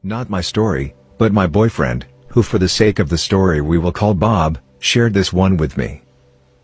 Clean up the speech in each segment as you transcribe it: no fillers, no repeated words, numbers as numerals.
Not my story, but my boyfriend, who for the sake of the story we will call Bob, shared this one with me.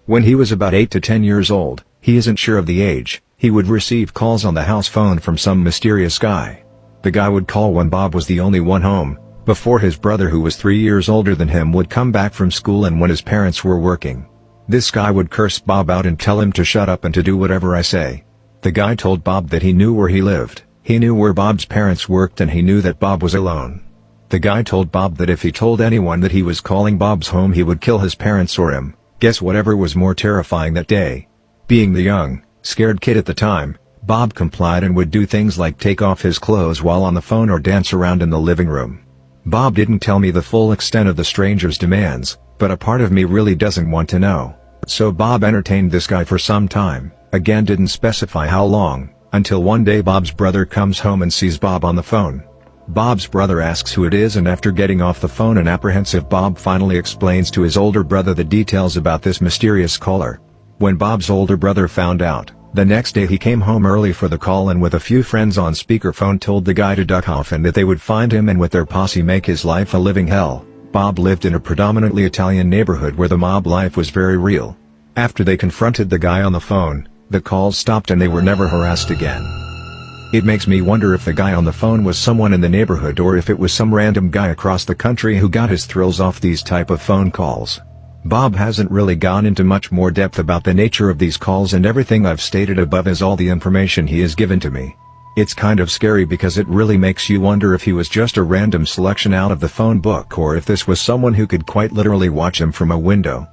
When he was about 8 to 10 years old, he isn't sure of the age, he would receive calls on the house phone from some mysterious guy. The guy would call when Bob was the only one home, before his brother who was 3 years older than him would come back from school and when his parents were working. This guy would curse Bob out and tell him to shut up and to do whatever I say. The guy told Bob that he knew where he lived, he knew where Bob's parents worked and he knew that Bob was alone. The guy told Bob that if he told anyone that he was calling Bob's home he would kill his parents or him. Guess whatever was more terrifying that day. Being the young, scared kid at the time, Bob complied and would do things like take off his clothes while on the phone or dance around in the living room. Bob didn't tell me the full extent of the stranger's demands, but a part of me really doesn't want to know. So Bob entertained this guy for some time, again didn't specify how long, until one day Bob's brother comes home and sees Bob on the phone. Bob's brother asks who it is and after getting off the phone and apprehensive Bob finally explains to his older brother the details about this mysterious caller. When Bob's older brother found out, the next day he came home early for the call and with a few friends on speakerphone told the guy to duck off and that they would find him and with their posse make his life a living hell. Bob lived in a predominantly Italian neighborhood where the mob life was very real. After they confronted the guy on the phone, the calls stopped and they were never harassed again. It makes me wonder if the guy on the phone was someone in the neighborhood or if it was some random guy across the country who got his thrills off these type of phone calls. Bob hasn't really gone into much more depth about the nature of these calls and everything I've stated above is all the information he has given to me. It's kind of scary because it really makes you wonder if he was just a random selection out of the phone book or if this was someone who could quite literally watch him from a window.